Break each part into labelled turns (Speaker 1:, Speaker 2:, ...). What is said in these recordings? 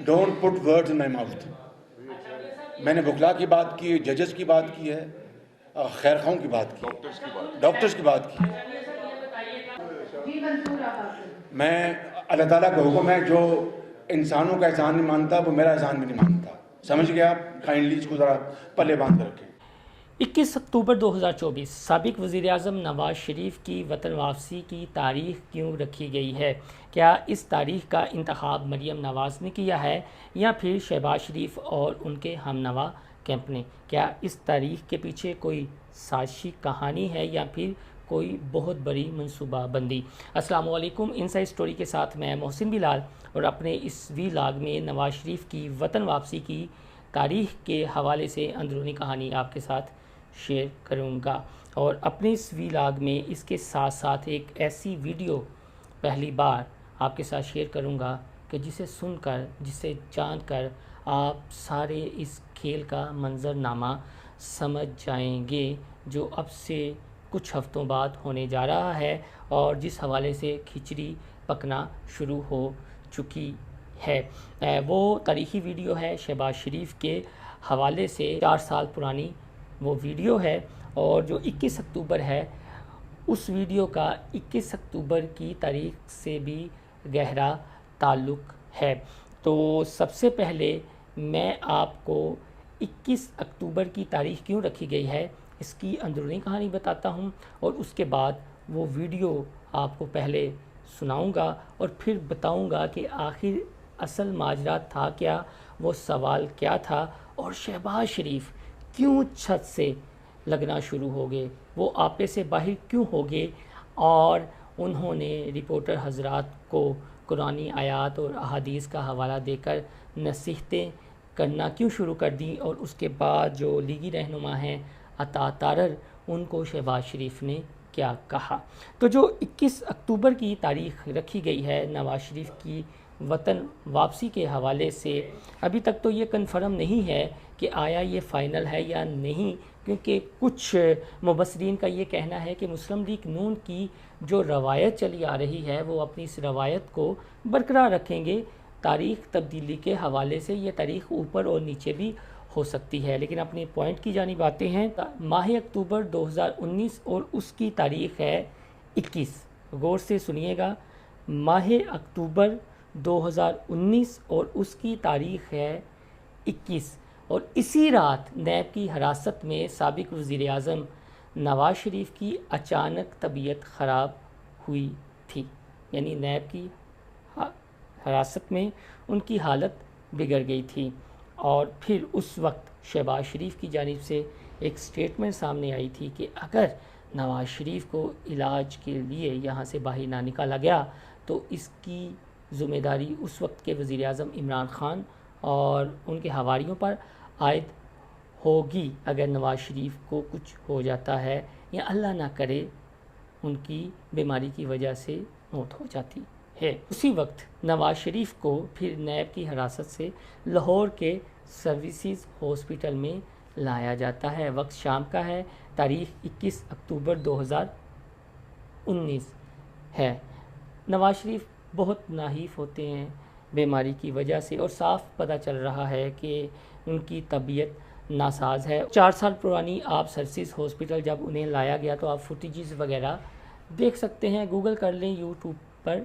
Speaker 1: Don't put words in my mouth. میں نے وکلا کی بات کی, ججز کی بات کی ہے, خیر خواہوں کی بات کی, ڈاکٹرز کی بات کی. میں اللہ تعالیٰ کا حکم ہے, جو انسانوں کا احسان نہیں مانتا وہ میرا احسان بھی نہیں مانتا. سمجھ گیا آپ؟ کائنڈلی اس کو ذرا پلے باندھ رکھیں.
Speaker 2: 21 اکتوبر 2024 سابق وزیر اعظم نواز شریف کی وطن واپسی کی تاریخ کیوں رکھی گئی ہے؟ کیا اس تاریخ کا انتخاب مریم نواز نے کیا ہے یا پھر شہباز شریف اور ان کے ہم نوا کیمپ نے؟ کیا اس تاریخ کے پیچھے کوئی سازشی کہانی ہے یا پھر کوئی بہت بڑی منصوبہ بندی؟ السلام علیکم. انسائیڈ اسٹوری کے ساتھ میں محسن بلال, اور اپنے اس ویلاگ میں نواز شریف کی وطن واپسی کی تاریخ کے حوالے سے اندرونی کہانی آپ کے ساتھ شیئر کروں گا. اور اپنے اس ویلاگ میں اس کے ساتھ ساتھ ایک ایسی ویڈیو پہلی بار آپ کے ساتھ شیئر کروں گا کہ جسے سن کر, جسے جان کر آپ سارے اس کھیل کا منظرنامہ سمجھ جائیں گے, جو اب سے کچھ ہفتوں بعد ہونے جا رہا ہے اور جس حوالے سے کھچڑی پکنا شروع ہو چکی ہے. وہ تاریخی ویڈیو ہے شہباز شریف کے حوالے سے, 4 سال پرانی وہ ویڈیو ہے, اور جو 21 اکتوبر ہے اس ویڈیو کا 21 اکتوبر کی تاریخ سے بھی گہرا تعلق ہے. تو سب سے پہلے میں آپ کو 21 اکتوبر کی تاریخ کیوں رکھی گئی ہے اس کی اندرونی کہانی بتاتا ہوں, اور اس کے بعد وہ ویڈیو آپ کو پہلے سناؤں گا اور پھر بتاؤں گا کہ آخر اصل ماجرا تھا کیا, وہ سوال کیا تھا, اور شہباز شریف کیوں چھت سے لگنا شروع ہو گئے, وہ آپے سے باہر کیوں ہو گئے, اور انہوں نے رپورٹر حضرات کو قرآنی آیات اور احادیث کا حوالہ دے کر نصیحتیں کرنا کیوں شروع کر دیں, اور اس کے بعد جو لیگی رہنما ہیں عطا تارڑ, ان کو شہباز شریف نے کیا کہا. تو جو 21 اکتوبر کی تاریخ رکھی گئی ہے نواز شریف کی وطن واپسی کے حوالے سے, ابھی تک تو یہ کنفرم نہیں ہے کہ آیا یہ فائنل ہے یا نہیں, کیونکہ کچھ مبصرین کا یہ کہنا ہے کہ مسلم لیگ نون کی جو روایت چلی آ رہی ہے وہ اپنی اس روایت کو برقرار رکھیں گے. تاریخ تبدیلی کے حوالے سے یہ تاریخ اوپر اور نیچے بھی ہو سکتی ہے, لیکن اپنے پوائنٹ کی جانب آتے ہیں. ماہ اکتوبر 2019 اور اس کی تاریخ ہے 21. غور سے سنیے گا, ماہ اکتوبر 2019 اور اس کی تاریخ ہے 21, اور اسی رات نیب کی حراست میں سابق وزیر اعظم نواز شریف کی اچانک طبیعت خراب ہوئی تھی. یعنی نیب کی حراست میں ان کی حالت بگڑ گئی تھی, اور پھر اس وقت شہباز شریف کی جانب سے ایک سٹیٹمنٹ سامنے آئی تھی کہ اگر نواز شریف کو علاج کے لیے یہاں سے باہر نہ نکالا گیا تو اس کی ذمہ داری اس وقت کے وزیر اعظم عمران خان اور ان کے حواریوں پر عائد ہوگی اگر نواز شریف کو کچھ ہو جاتا ہے یا اللہ نہ کرے ان کی بیماری کی وجہ سے موت ہو جاتی ہے. اسی وقت نواز شریف کو پھر نیب کی حراست سے لاہور کے سروسز ہاسپٹل میں لایا جاتا ہے. وقت شام کا ہے, تاریخ 21 اکتوبر 2019 ہے. نواز شریف بہت ناحیف ہوتے ہیں بیماری کی وجہ سے, اور صاف پتہ چل رہا ہے کہ ان کی طبیعت ناساز ہے. 4 سال پرانی آپ سروسز ہاسپٹل جب انہیں لایا گیا تو آپ فوٹیجز وغیرہ دیکھ سکتے ہیں, گوگل کر لیں, یوٹیوب پر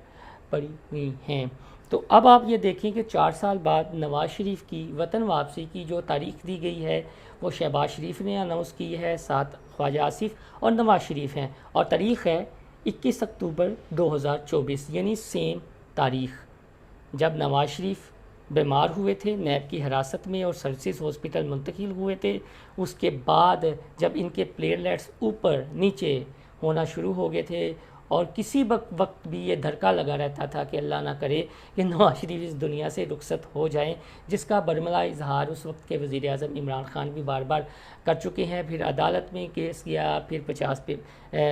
Speaker 2: پڑی ہوئی ہیں. تو اب آپ یہ دیکھیں کہ 4 سال بعد نواز شریف کی وطن واپسی کی جو تاریخ دی گئی ہے وہ شہباز شریف نے اناؤنس کی ہے, ساتھ خواجہ آصف اور نواز شریف ہیں, اور تاریخ ہے 21 اکتوبر 2024, یعنی سیم تاریخ جب نواز شریف بیمار ہوئے تھے نیب کی حراست میں اور سروسز ہاسپٹل منتقل ہوئے تھے. اس کے بعد جب ان کے پلیٹلیٹس اوپر نیچے ہونا شروع ہو گئے تھے, اور کسی وقت بھی یہ دھڑکا لگا رہتا تھا کہ اللہ نہ کرے کہ نواز شریف اس دنیا سے رخصت ہو جائیں, جس کا برملا اظہار اس وقت کے وزیر اعظم عمران خان بھی بار بار کر چکے ہیں. پھر عدالت میں کیس کیا, پھر 50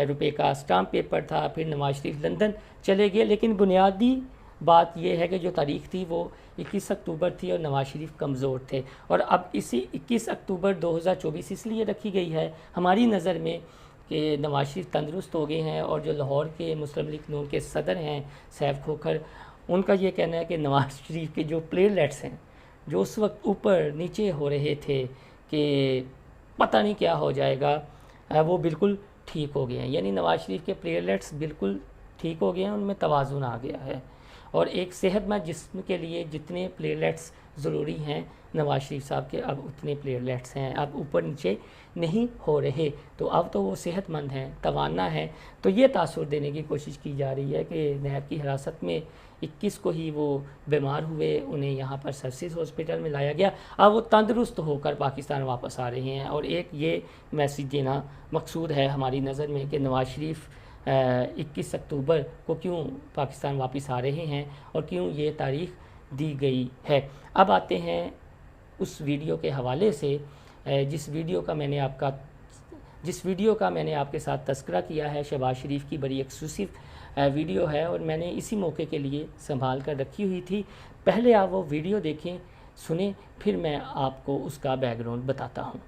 Speaker 2: روپے کا اسٹامپ پیپر تھا, پھر نواز شریف لندن چلے گئے. لیکن بنیادی بات یہ ہے کہ جو تاریخ تھی وہ 21 اکتوبر تھی اور نواز شریف کمزور تھے, اور اب اسی 21 اکتوبر 2024 اس لیے رکھی گئی ہے ہماری نظر میں کہ نواز شریف تندرست ہو گئے ہیں, اور جو لاہور کے مسلم لیگ نون کے صدر ہیں سیف کھوکھر, ان کا یہ کہنا ہے کہ نواز شریف کے جو پلیٹلیٹس ہیں جو اس وقت اوپر نیچے ہو رہے تھے کہ پتہ نہیں کیا ہو جائے گا، وہ بالکل ٹھیک ہو گئے ہیں. یعنی نواز شریف کے پلیٹلیٹس بالکل ٹھیک ہو گئے ہیں، ان میں توازن آ گیا ہے. اور ایک صحت مند جسم کے لیے جتنے پلیٹلیٹس ضروری ہیں نواز شریف صاحب کے اب اتنے پلیٹلیٹس ہیں، اب اوپر نیچے نہیں ہو رہے، تو اب تو وہ صحت مند ہیں، توانا ہے. تو یہ تاثر دینے کی کوشش کی جا رہی ہے کہ نیب کی حراست میں 21 کو ہی وہ بیمار ہوئے، انہیں یہاں پر سرسز ہاسپٹل میں لایا گیا، اب وہ تندرست ہو کر پاکستان واپس آ رہے ہیں. اور ایک یہ میسیج دینا مقصود ہے ہماری نظر میں کہ نواز شریف 21 اکتوبر کو کیوں پاکستان واپس آ رہے ہیں اور کیوں یہ تاریخ دی گئی ہے. اب آتے ہیں اس ویڈیو کے حوالے سے جس ویڈیو کا میں نے آپ کے ساتھ تذکرہ کیا ہے. شہباز شریف کی بڑی ایکسکلوسیو ویڈیو ہے اور میں نے اسی موقع کے لیے سنبھال کر رکھی ہوئی تھی. پہلے آپ وہ ویڈیو دیکھیں، سنیں، پھر میں آپ کو اس کا بیک گراؤنڈ بتاتا ہوں.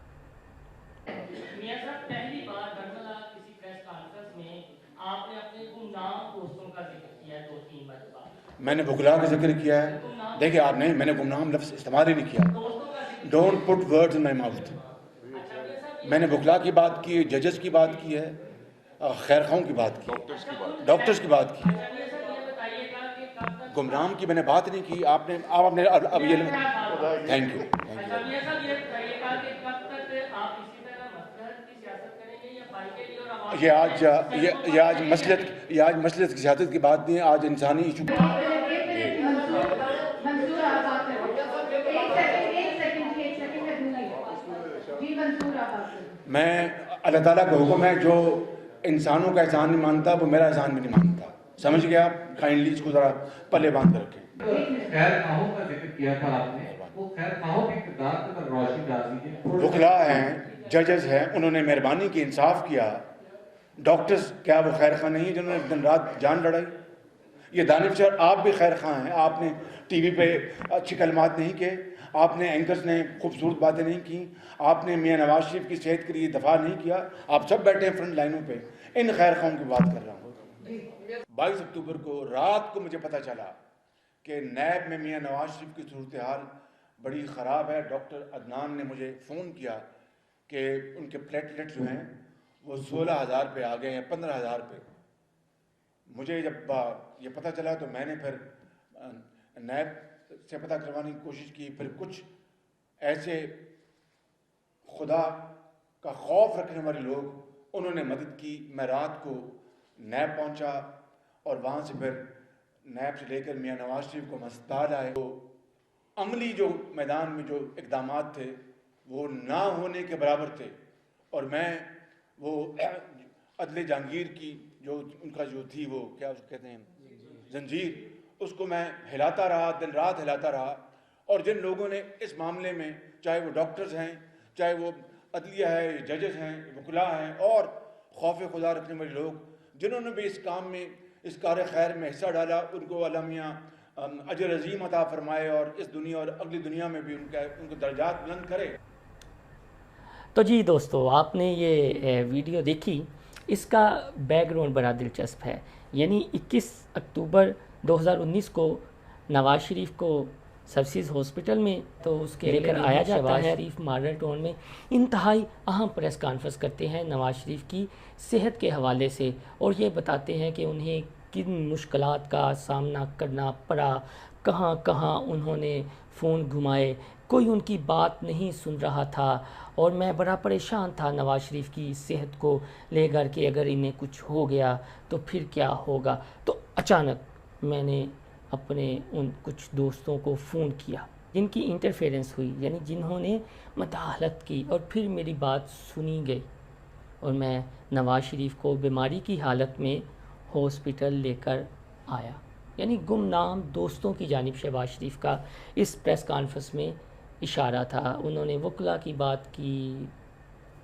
Speaker 2: میاں صاحب، پہلی بار برملا کسی پریس کانفرنس میں آپ نے اپنے گمنام دوستوں کا ذکر کیا 2-3 مرتبہ.
Speaker 1: میں نے وکلا کا ذکر کیا ہے. دیکھیں آپ نے، میں نے گمنام لفظ استعمال ہی نہیں کیا. Don't put words in my mouth. میں نے وکلا کی بات کی، ججز کی بات کی ہے، خیر خواہوں کی بات کی، ڈاکٹرز کی بات کی. گمنام کی میں نے بات نہیں کی. آپ نے اب یہ تھینک یو. یہ آج مسلط کی سیاست کی بات نہیں ہے، آج انسانی ایشو. میں اللہ تعالیٰ کا حکم ہے، جو انسانوں کا احسان نہیں مانتا وہ میرا احسان بھی نہیں مانتا. سمجھ گیا آپ؟ کائنڈلی اس کو ذرا پلے باندھ کر رکھیں.
Speaker 3: خیر خواہوں کا ذکر کیا تھا آپ نے، وہ خیر خواہوں کے کردار پر روشنی ڈال دیجیے.
Speaker 1: وکلا ہیں، ججز ہیں، انہوں نے مہربانی کی، انصاف کیا. ڈاکٹرز کیا وہ خیر خواہ نہیں ہیں جنہوں نے دن رات جان لڑائی؟ یہ دانش سر، آپ بھی خیر خواہ ہیں. آپ نے ٹی وی پہ اچھی کلمات نہیں کہے، آپ نے اینکرز نے خوبصورت باتیں نہیں کی، آپ نے میاں نواز شریف کی صحت کے لیے دفاع نہیں کیا. آپ سب بیٹھے ہیں فرنٹ لائنوں پہ. ان خیر خواہوں کی بات کر رہا ہوں. 22 اکتوبر کو رات کو مجھے پتہ چلا کہ نیب میں میاں نواز شریف کی صورتحال بڑی خراب ہے. ڈاکٹر عدنان نے مجھے فون کیا کہ ان کے پلیٹلیٹ جو ہیں وہ 16,000 پہ آ گئے ہیں، 15,000 پہ. مجھے جب یہ پتہ چلا تو میں نے پھر نیب سے پتہ کروانے کی کوشش کی. پھر کچھ ایسے خدا کا خوف رکھنے والے لوگ، انہوں نے مدد کی. میں رات کو نیب پہنچا اور وہاں سے پھر نیب سے لے کر میاں نواز شریف کو ہسپتال آئے. تو عملی جو میدان میں جو اقدامات تھے وہ نہ ہونے کے برابر تھے. اور میں وہ عدل جہانگیر کی جو ان کا جو تھی، وہ کیا اس کو کہتے ہیں، زنجیر، اس کو میں ہلاتا رہا، دن رات ہلاتا رہا. اور جن لوگوں نے اس معاملے میں، چاہے وہ ڈاکٹرز ہیں، چاہے وہ عدلیہ ہے، ججز ہیں، وکلا ہیں، اور خوف خدا رکھنے والے لوگ، جنہوں نے بھی اس کام میں، اس کار خیر میں حصہ ڈالا، ان کو اللہ میاں اجر عظیم عطا فرمائے اور اس دنیا اور اگلی دنیا میں بھی ان کو درجات بلند کرے.
Speaker 2: تو جی دوستو، آپ نے یہ ویڈیو دیکھی، اس کا بیک گراؤنڈ بڑا دلچسپ ہے. یعنی 21 اکتوبر 2019 کو نواز شریف کو سرسز ہاسپٹل میں تو اس کے لے کر آیا جاتا ہے. شریف ماڈل ٹاؤن میں انتہائی اہم پریس کانفرنس کرتے ہیں نواز شریف کی صحت کے حوالے سے، اور یہ بتاتے ہیں کہ انہیں کن مشکلات کا سامنا کرنا پڑا، کہاں کہاں انہوں نے فون گھمائے، کوئی ان کی بات نہیں سن رہا تھا. اور میں بڑا پریشان تھا نواز شریف کی صحت کو لے کر کہ اگر انہیں کچھ ہو گیا تو پھر کیا ہوگا. تو اچانک میں نے اپنے ان کچھ دوستوں کو فون کیا جن کی انٹرفیرنس ہوئی، یعنی جنہوں نے مداخلت کی، اور پھر میری بات سنی گئی اور میں نواز شریف کو بیماری کی حالت میں ہاسپٹل لے کر آیا. یعنی گمنام دوستوں کی جانب شہباز شریف کا اس پریس کانفرنس میں اشارہ تھا. انہوں نے وکلا کی بات کی،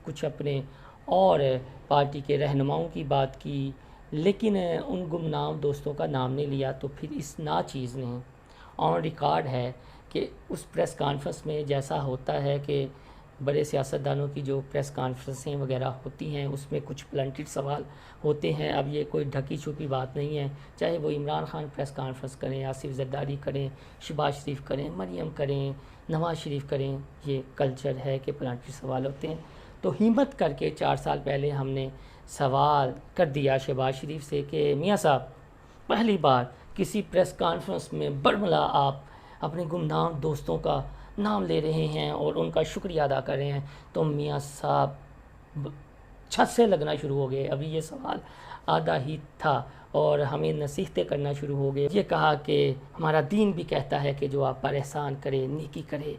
Speaker 2: کچھ اپنے اور پارٹی کے رہنماؤں کی بات کی، لیکن ان گمنام دوستوں کا نام نہیں لیا. تو پھر اس ناچیز نے آن ریکارڈ ہے کہ اس پریس کانفرنس میں جیسا ہوتا ہے کہ بڑے سیاستدانوں کی جو پریس کانفرنسیں وغیرہ ہوتی ہیں اس میں کچھ پلنٹڈ سوال ہوتے ہیں. اب یہ کوئی ڈھکی چھپی بات نہیں ہے, چاہے وہ عمران خان پریس کانفرنس کریں, آصف زرداری کریں, شہباز شریف کریں, مریم کریں, نواز شریف کریں, یہ کلچر ہے کہ پلنٹڈ سوال ہوتے ہیں. تو ہمت کر کے 4 سال پہلے ہم نے سوال کر دیا شہباز شریف سے کہ میاں صاحب پہلی بار کسی پریس کانفرنس میں برملا آپ اپنے گمنام دوستوں کا نام لے رہے ہیں اور ان کا شکریہ ادا کر رہے ہیں. تو میاں صاحب چھت سے لگنا شروع ہو گئے. ابھی یہ سوال آدھا ہی تھا اور ہمیں نصیحتیں کرنا شروع ہو گئے. یہ کہا کہ ہمارا دین بھی کہتا ہے کہ جو آپ پر احسان کرے, نیکی کرے,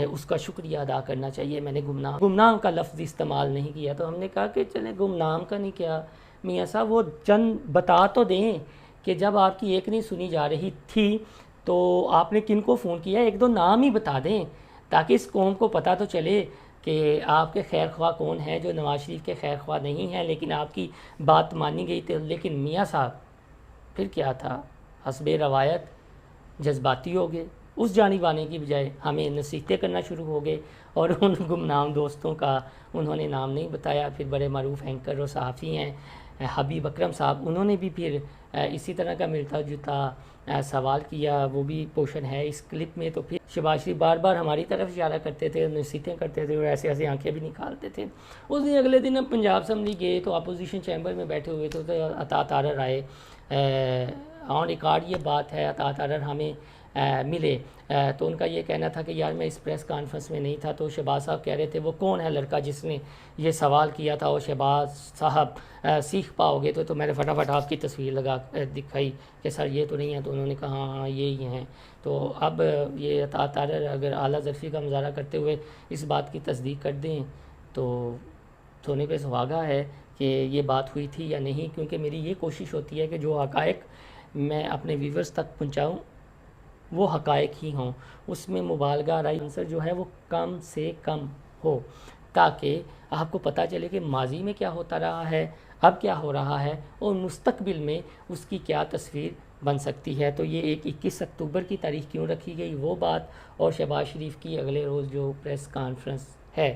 Speaker 2: اس کا شکریہ ادا کرنا چاہیے. میں نے گمنام کا لفظ استعمال نہیں کیا. تو ہم نے کہا کہ چلیں گمنام کا نہیں کیا میاں صاحب, وہ چند بتا تو دیں کہ جب آپ کی ایک نہیں سنی جا رہی تھی تو آپ نے کن کو فون کیا, 1-2 نام ہی بتا دیں تاکہ اس قوم کو پتہ تو چلے کہ آپ کے خیر خواہ کون ہیں جو نواز شریف کے خیر خواہ نہیں ہیں, لیکن آپ کی بات مانی گئی تھی. لیکن میاں صاحب پھر کیا تھا, حسب روایت جذباتی ہو گئے. اس جانب آنے کی بجائے ہمیں نصیحتیں کرنا شروع ہو گئے اور ان گمنام دوستوں کا انہوں نے نام نہیں بتایا. پھر بڑے معروف اینکر اور صحافی ہیں حبیب اکرم صاحب, انہوں نے بھی پھر اسی طرح کا ملتا جلتا سوال کیا, وہ بھی پوشن ہے اس کلپ میں. تو پھر شہباز شریف بار بار ہماری طرف اشارہ کرتے تھے, نصیحتیں کرتے تھے اور ایسے ایسے آنکھیں بھی نکالتے تھے. اس دن اگلے دن ہم پنجاب اسمبلی گئے تو اپوزیشن چیمبر میں بیٹھے ہوئے تھے, تو عطا تارڑ آئے. آن ریکارڈ یہ بات ہے, عطا تارڑ ہمیں ملے تو ان کا یہ کہنا تھا کہ یار میں اس پریس کانفرنس میں نہیں تھا. تو شہباز صاحب کہہ رہے تھے وہ کون ہے لڑکا جس نے یہ سوال کیا تھا, اور شہباز صاحب سیکھ پاؤ گے تو میں نے فٹافٹ آپ کی تصویر لگا دکھائی کہ سر یہ تو نہیں ہے. تو انہوں نے کہا ہاں یہی ہیں. تو اب یہ عطا تارڑ اگر اعلیٰ ظرفی کا مظاہرہ کرتے ہوئے اس بات کی تصدیق کر دیں تو سونے پہ سہاگا ہے کہ یہ بات ہوئی تھی یا نہیں. کیونکہ میری یہ کوشش ہوتی ہے کہ جو حقائق میں اپنے ویورز تک پہنچاؤں وہ حقائق ہی ہوں, اس میں مبالغہ رائی عنصر جو ہے وہ کم سے کم ہو, تاکہ آپ کو پتہ چلے کہ ماضی میں کیا ہوتا رہا ہے, اب کیا ہو رہا ہے اور مستقبل میں اس کی کیا تصویر بن سکتی ہے. تو یہ ایک 21 اکتوبر کی تاریخ کیوں رکھی گئی وہ بات, اور شہباز شریف کی اگلے روز جو پریس کانفرنس ہے,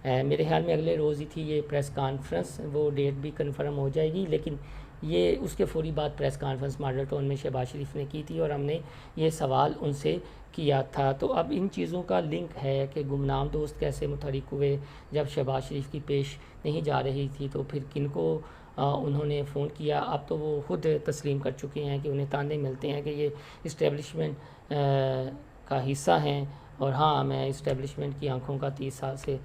Speaker 2: میرے خیال میں اگلے روز ہی تھی یہ پریس کانفرنس, وہ ڈیٹ بھی کنفرم ہو جائے گی. لیکن یہ اس کے فوری بعد پریس کانفرنس ماڈل ٹاؤن میں شہباز شریف نے کی تھی اور ہم نے یہ سوال ان سے کیا تھا. تو اب ان چیزوں کا لنک ہے کہ گمنام دوست کیسے متحرک ہوئے جب شہباز شریف کی پیش نہیں جا رہی تھی, تو پھر کن کو انہوں نے فون کیا. اب تو وہ خود تسلیم کر چکے ہیں کہ انہیں تانے ملتے ہیں کہ یہ اسٹیبلشمنٹ کا حصہ ہیں, اور ہاں میں اسٹیبلشمنٹ کی آنکھوں کا 30 سال سے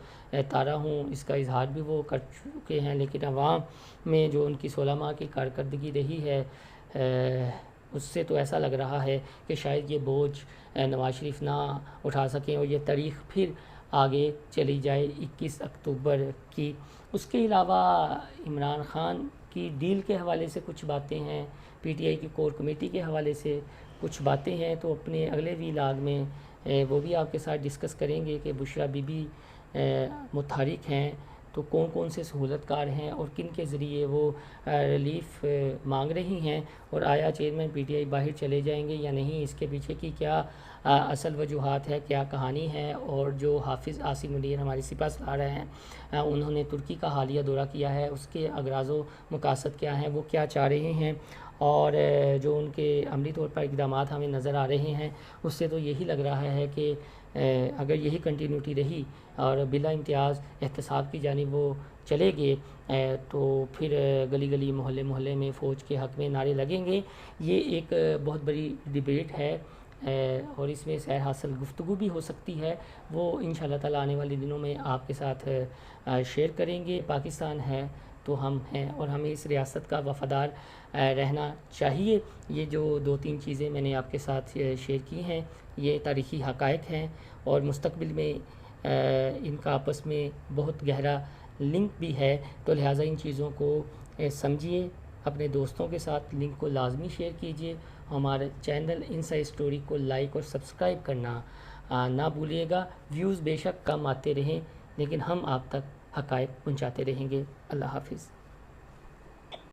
Speaker 2: تارا ہوں, اس کا اظہار بھی وہ کر چکے ہیں. لیکن عوام میں جو ان کی 16 ماہ کی کارکردگی رہی ہے اس سے تو ایسا لگ رہا ہے کہ شاید یہ بوجھ نواز شریف نہ اٹھا سکیں اور یہ تاریخ پھر آگے چلی جائے 21 اکتوبر کی. اس کے علاوہ عمران خان کی ڈیل کے حوالے سے کچھ باتیں ہیں, پی ٹی آئی کی کور کمیٹی کے حوالے سے کچھ باتیں ہیں, تو اپنے اگلے ویلاگ میں وہ بھی آپ کے ساتھ ڈسکس کریں گے کہ بشرا بی بی متحرک ہیں تو کون کون سے سہولت کار ہیں اور کن کے ذریعے وہ ریلیف مانگ رہی ہیں, اور آیا چیئرمین پی ٹی آئی باہر چلے جائیں گے یا نہیں, اس کے پیچھے کی کیا اصل وجوہات ہے, کیا کہانی ہے. اور جو حافظ عاصم منیر ہمارے سپاہ سالار ہیں انہوں نے ترکی کا حالیہ دورہ کیا ہے, اس کے اغراض و مقاصد کیا ہیں, وہ کیا چاہ رہے ہیں, اور جو ان کے عملی طور پر اقدامات ہمیں نظر آ رہے ہیں اس سے تو یہی لگ رہا ہے کہ اگر یہی کنٹینیوٹی رہی اور بلا امتیاز احتساب کی جانب وہ چلے گئے تو پھر گلی گلی محلے محلے میں فوج کے حق میں نعرے لگیں گے. یہ ایک بہت بڑی ڈیبیٹ ہے اور اس میں سیر حاصل گفتگو بھی ہو سکتی ہے, وہ انشاءاللہ تعالی آنے والے دنوں میں آپ کے ساتھ شیئر کریں گے. پاکستان ہے تو ہم ہیں اور ہمیں اس ریاست کا وفادار رہنا چاہیے. یہ جو 2-3 چیزیں میں نے آپ کے ساتھ شیئر کی ہیں یہ تاریخی حقائق ہیں اور مستقبل میں ان کا آپس میں بہت گہرا لنک بھی ہے, تو لہٰذا ان چیزوں کو سمجھیے, اپنے دوستوں کے ساتھ لنک کو لازمی شیئر کیجیے. ہمارے چینل انسائیڈ اسٹوری کو لائک اور سبسکرائب کرنا نہ بھولیے گا. ویوز بے شک کم آتے رہیں لیکن ہم آپ تک حقائق پہنچاتے رہیں گے. اللہ حافظ.